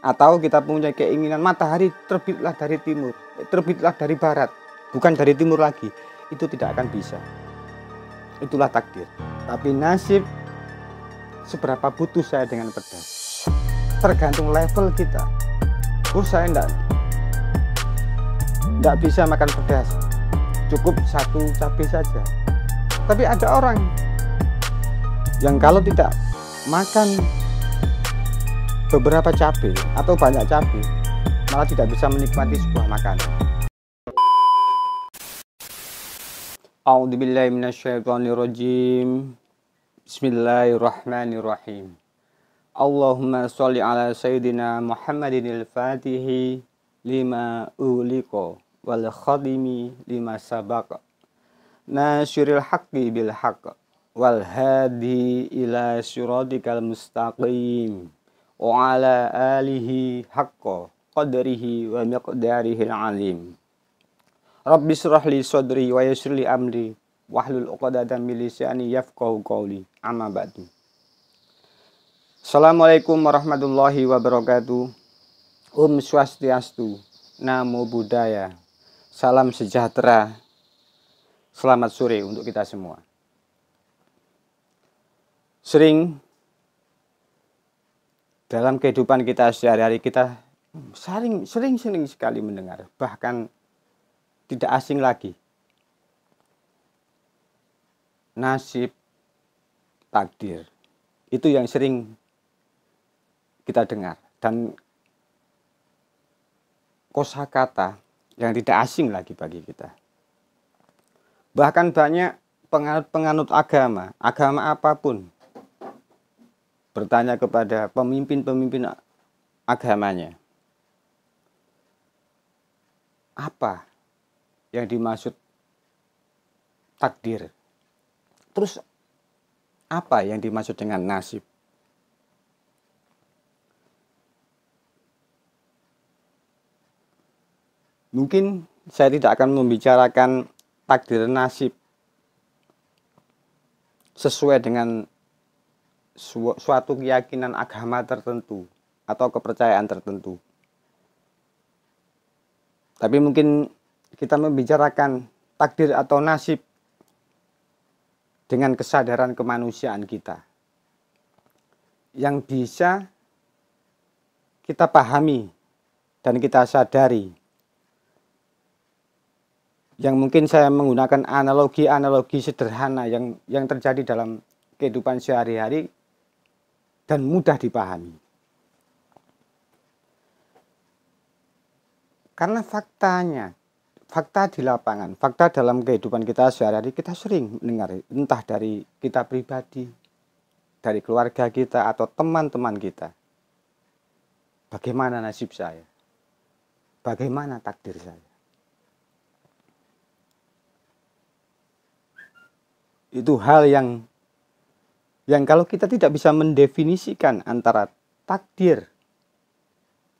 Atau kita punya keinginan matahari terbitlah dari timur, terbitlah dari barat, bukan dari timur lagi. Itu tidak akan bisa. Itulah takdir. Tapi nasib, seberapa butuh saya dengan pedas, tergantung level kita. Saya enggak bisa makan pedas, cukup satu cabai saja. Tapi ada orang yang kalau tidak makan beberapa cabai atau banyak cabai, malah tidak bisa menikmati sebuah makanan. A'udzubillahi minasyaitonirrajim. Bismillahirrahmanirrahim. Allahumma sholli ala sayyidina Muhammadinil Fatihi lima uliqa wal khadimi lima sabaqa nasyiril haqqi bil haqq wal hadi ila siratikal mustaqim wa ala alihi haqqa qadrihi wa miqdarihil alim. Rabbi shrah li sadri wa yassir li amri wahlul 'uqdatam min lisani yafqahu qawli. Amma ba'du. Assalamualaikum warahmatullahi wabarakatuh. Swastiastu, Namo Buddhaya, salam sejahtera, selamat sore untuk kita semua. Sering dalam kehidupan kita sehari-hari kita sering sekali mendengar, bahkan tidak asing lagi, nasib, takdir. Itu yang sering kita dengar, dan kosakata yang tidak asing lagi bagi kita. Bahkan banyak penganut agama apapun bertanya kepada pemimpin agamanya, apa yang dimaksud takdir? Terus apa yang dimaksud dengan nasib? Mungkin saya tidak akan membicarakan takdir nasib sesuai dengan suatu keyakinan agama tertentu atau kepercayaan tertentu. Tapi mungkin kita membicarakan takdir atau nasib dengan kesadaran kemanusiaan kita, yang bisa kita pahami dan kita sadari. Yang mungkin saya menggunakan analogi sederhana yang terjadi dalam kehidupan sehari-hari dan mudah dipahami. Karena fakta di lapangan, fakta dalam kehidupan kita sehari-hari, kita sering mendengar, entah dari kita pribadi, dari keluarga kita atau teman-teman kita. Bagaimana nasib saya? Bagaimana takdir saya? Itu hal yang kalau kita tidak bisa mendefinisikan antara takdir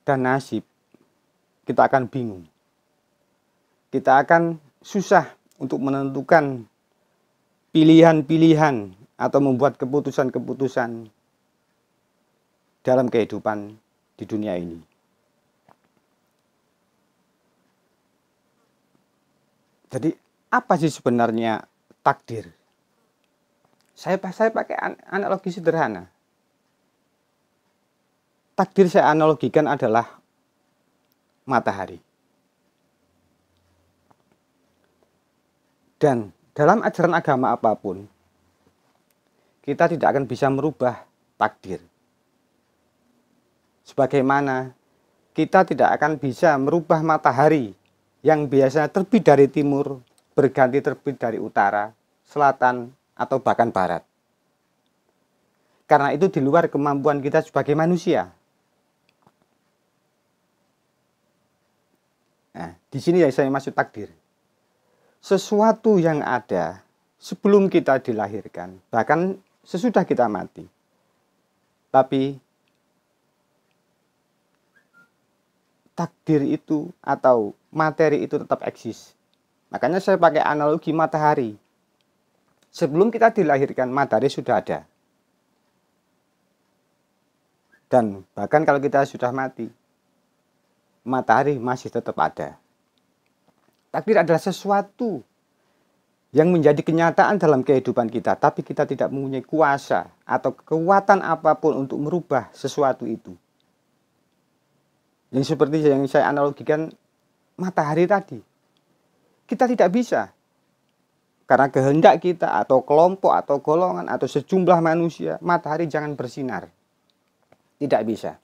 dan nasib, kita akan bingung. Kita akan susah untuk menentukan pilihan-pilihan atau membuat keputusan-keputusan dalam kehidupan di dunia ini. Jadi apa sih sebenarnya takdir? Saya pakai analogi sederhana. Takdir saya analogikan adalah matahari. Dan dalam ajaran agama apapun, kita tidak akan bisa merubah takdir. Sebagaimana kita tidak akan bisa merubah matahari yang biasanya terbit dari timur, berganti terbit dari utara, selatan, atau bahkan barat. Karena itu di luar kemampuan kita sebagai manusia. Nah, di sini yang saya maksud takdir. Sesuatu yang ada sebelum kita dilahirkan, bahkan sesudah kita mati. Tapi takdir itu atau materi itu tetap eksis. Makanya saya pakai analogi matahari. Sebelum kita dilahirkan, matahari sudah ada. Dan bahkan kalau kita sudah mati, matahari masih tetap ada. Takdir adalah sesuatu yang menjadi kenyataan dalam kehidupan kita, tapi kita tidak mempunyai kuasa atau kekuatan apapun untuk merubah sesuatu itu. Yang seperti yang saya analogikan matahari tadi. Kita tidak bisa. Karena kehendak kita atau kelompok atau golongan atau sejumlah manusia, matahari jangan bersinar. Tidak bisa.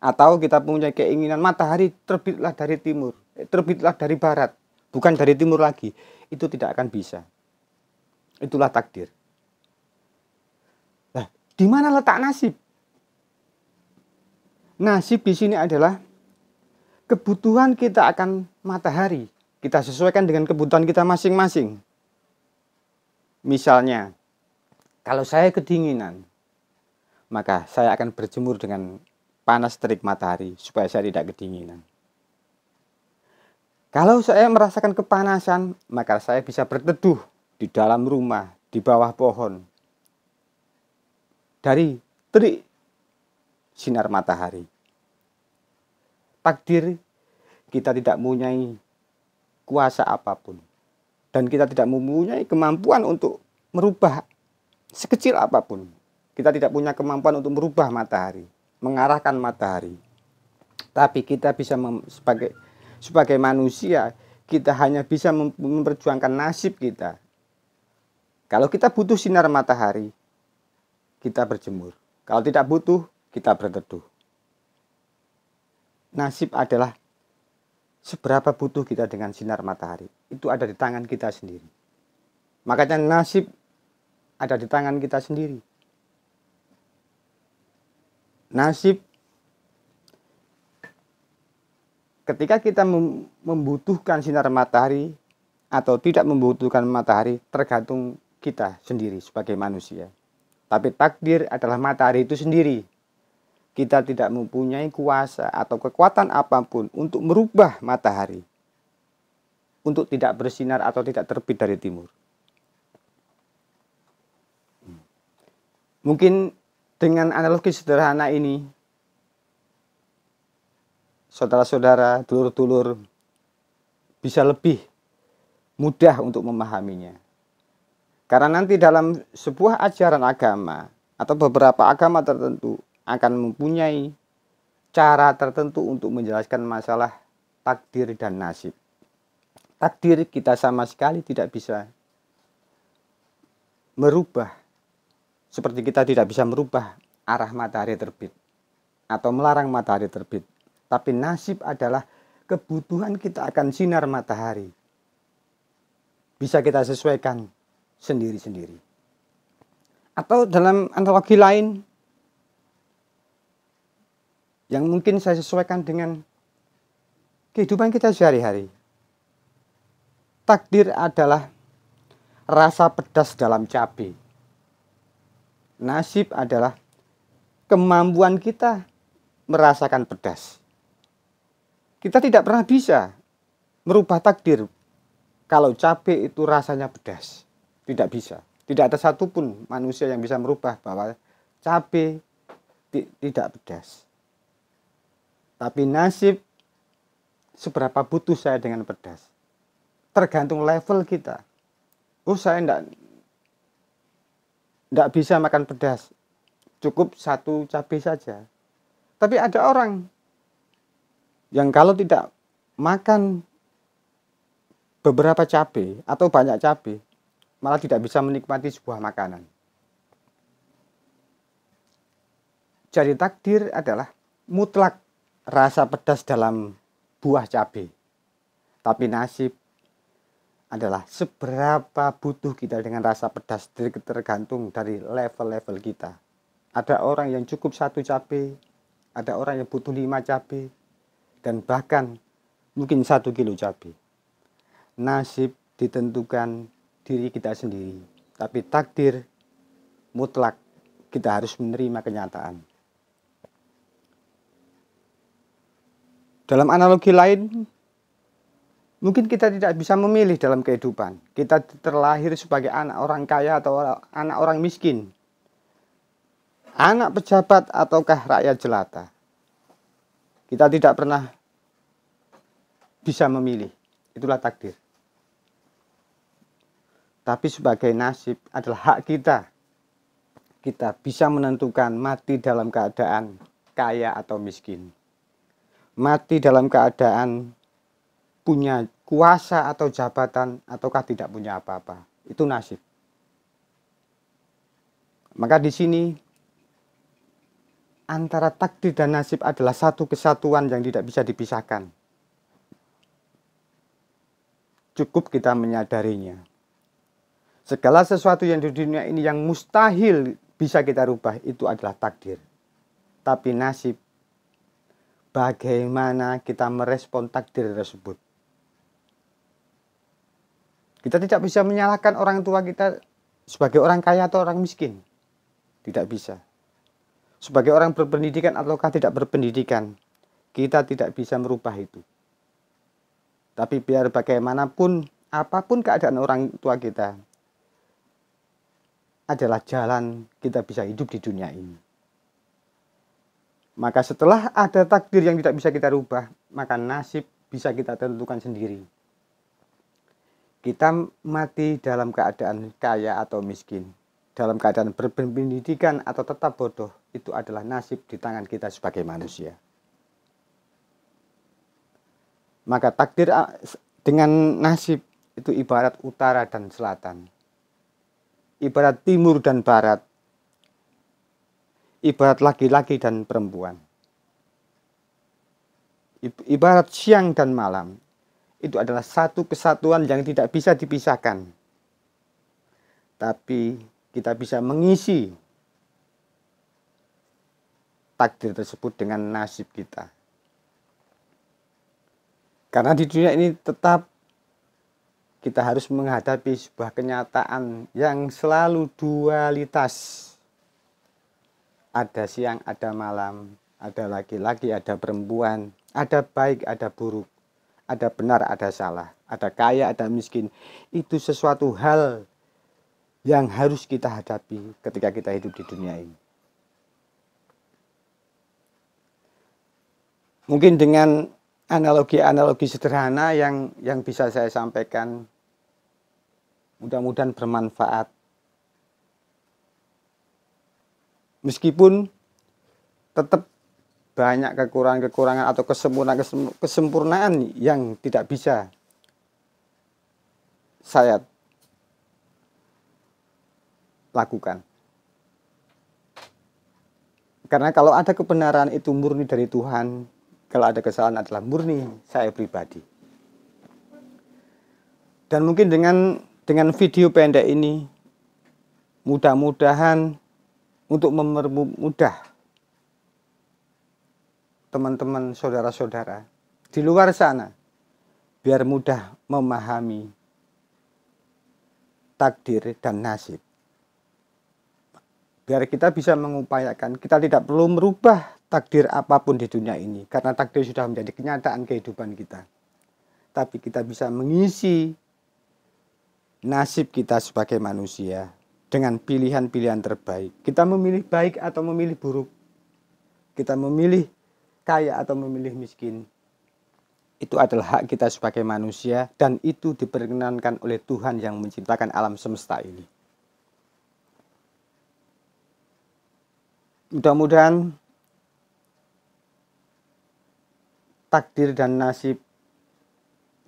Atau kita punya keinginan matahari terbitlah dari timur, terbitlah dari barat, bukan dari timur lagi. Itu tidak akan bisa. Itulah takdir. Nah, di mana letak nasib? Nasib di sini adalah kebutuhan kita akan matahari. Kita sesuaikan dengan kebutuhan kita masing-masing. Misalnya, kalau saya kedinginan, maka saya akan berjemur dengan panas terik matahari supaya saya tidak kedinginan. Kalau saya merasakan kepanasan, maka saya bisa berteduh di dalam rumah, di bawah pohon, dari terik sinar matahari. Takdir kita tidak mempunyai kuasa apapun. Dan kita tidak mempunyai kemampuan untuk merubah sekecil apapun. Kita tidak punya kemampuan untuk merubah matahari, mengarahkan matahari. Tapi kita bisa sebagai manusia, kita hanya bisa memperjuangkan nasib kita. Kalau kita butuh sinar matahari, kita berjemur. Kalau tidak butuh, kita berteduh. Nasib adalah seberapa butuh kita dengan sinar matahari. Itu ada di tangan kita sendiri. Makanya nasib ada di tangan kita sendiri. Nasib ketika kita membutuhkan sinar matahari atau tidak membutuhkan matahari tergantung kita sendiri sebagai manusia. Tapi takdir adalah matahari itu sendiri. Kita tidak mempunyai kuasa atau kekuatan apapun untuk merubah matahari, untuk tidak bersinar atau tidak terbit dari timur. Mungkin dengan analogi sederhana ini, saudara-saudara, dulur-dulur bisa lebih mudah untuk memahaminya. Karena nanti dalam sebuah ajaran agama atau beberapa agama tertentu akan mempunyai cara tertentu untuk menjelaskan masalah takdir dan nasib. Takdir kita sama sekali tidak bisa merubah, seperti kita tidak bisa merubah arah matahari terbit atau melarang matahari terbit. Tapi nasib adalah kebutuhan kita akan sinar matahari. Bisa kita sesuaikan sendiri-sendiri. Atau dalam analogi lain, yang mungkin saya sesuaikan dengan kehidupan kita sehari-hari. Takdir adalah rasa pedas dalam cabai. Nasib adalah kemampuan kita merasakan pedas. Kita tidak pernah bisa merubah takdir kalau cabai itu rasanya pedas. Tidak bisa. Tidak ada satupun manusia yang bisa merubah bahwa cabai tidak pedas. Tapi nasib seberapa butuh saya dengan pedas. Tergantung level kita. Oh, saya tidak bisa makan pedas. Cukup satu cabai saja. Tapi ada orang yang kalau tidak makan beberapa cabai atau banyak cabai, malah tidak bisa menikmati sebuah makanan. Jadi takdir adalah mutlak rasa pedas dalam buah cabai. Tapi nasib adalah seberapa butuh kita dengan rasa pedas, tergantung dari level-level kita. Ada orang yang cukup satu cabai, ada orang yang butuh 5 cabai, dan bahkan mungkin 1 kilo cabai. Nasib ditentukan diri kita sendiri, tapi takdir mutlak kita harus menerima kenyataan. Dalam analogi lain, mungkin kita tidak bisa memilih dalam kehidupan. Kita terlahir sebagai anak orang kaya atau anak orang miskin. anak pejabat ataukah rakyat jelata. Kita tidak pernah bisa memilih, itulah takdir. Tapi sebagai nasib adalah hak kita. Kita bisa menentukan mati dalam keadaan kaya atau miskin. Mati dalam keadaan punya kuasa atau jabatan ataukah tidak punya apa-apa. Itu nasib. Maka di sini antara takdir dan nasib adalah satu kesatuan yang tidak bisa dipisahkan. Cukup kita menyadarinya. Segala sesuatu yang di dunia ini yang mustahil bisa kita rubah itu adalah takdir. Tapi nasib, bagaimana kita merespon takdir tersebut. Kita tidak bisa menyalahkan orang tua kita sebagai orang kaya atau orang miskin. Tidak bisa. Sebagai orang berpendidikan ataukah tidak berpendidikan, kita tidak bisa merubah itu. Tapi biar bagaimanapun, apapun keadaan orang tua kita, adalah jalan kita bisa hidup di dunia ini. Maka setelah ada takdir yang tidak bisa kita rubah, maka nasib bisa kita tentukan sendiri. Kita mati dalam keadaan kaya atau miskin, dalam keadaan berpendidikan atau tetap bodoh, itu adalah nasib di tangan kita sebagai manusia. Maka takdir dengan nasib itu ibarat utara dan selatan, ibarat timur dan barat, ibarat laki-laki dan perempuan, ibarat siang dan malam. Itu adalah satu kesatuan yang tidak bisa dipisahkan. Tapi kita bisa mengisi takdir tersebut dengan nasib kita. Karena di dunia ini tetap kita harus menghadapi sebuah kenyataan yang selalu dualitas. Ada siang, ada malam, ada laki-laki, ada perempuan, ada baik, ada buruk, ada benar, ada salah, ada kaya, ada miskin. Itu sesuatu hal yang harus kita hadapi ketika kita hidup di dunia ini. Mungkin dengan analogi-analogi sederhana yang bisa saya sampaikan, mudah-mudahan bermanfaat. Meskipun tetap banyak kekurangan-kekurangan atau kesempurnaan yang tidak bisa saya lakukan. Karena kalau ada kebenaran itu murni dari Tuhan, kalau ada kesalahan adalah murni saya pribadi. Dan mungkin dengan video pendek ini, mudah-mudahan untuk mempermudah teman-teman saudara-saudara di luar sana, biar mudah memahami takdir dan nasib. Biar kita bisa mengupayakan, kita tidak perlu merubah takdir apapun di dunia ini, karena takdir sudah menjadi kenyataan kehidupan kita. Tapi kita bisa mengisi nasib kita sebagai manusia dengan pilihan-pilihan terbaik. Kita memilih baik atau memilih buruk. Kita memilih kaya atau memilih miskin. Itu adalah hak kita sebagai manusia, dan itu diperkenankan oleh Tuhan yang menciptakan alam semesta ini. Mudah-mudahan takdir dan nasib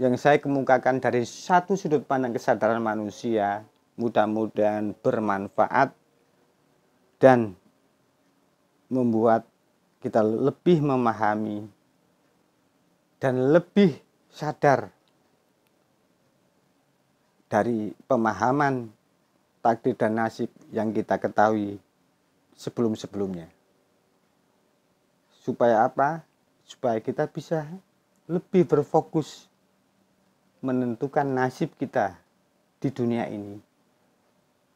yang saya kemukakan dari satu sudut pandang kesadaran manusia mudah-mudahan bermanfaat dan membuat kita lebih memahami dan lebih sadar dari pemahaman takdir dan nasib yang kita ketahui sebelum-sebelumnya. Supaya apa? Supaya kita bisa lebih berfokus menentukan nasib kita di dunia ini.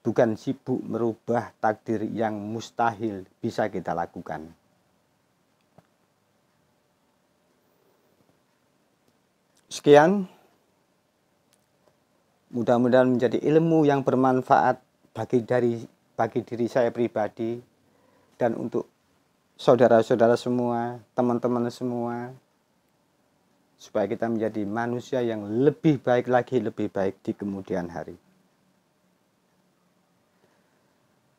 Bukan sibuk merubah takdir yang mustahil bisa kita lakukan. Sekian. Mudah-mudahan menjadi ilmu yang bermanfaat bagi diri saya pribadi dan untuk saudara-saudara semua, teman-teman semua, supaya kita menjadi manusia yang lebih baik lagi, lebih baik di kemudian hari.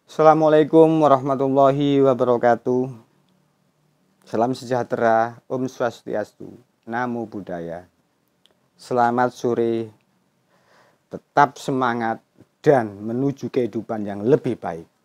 Assalamualaikum warahmatullahi wabarakatuh. Salam sejahtera, Om Swastiastu, Namo Buddhaya. Selamat sore, tetap semangat dan menuju kehidupan yang lebih baik.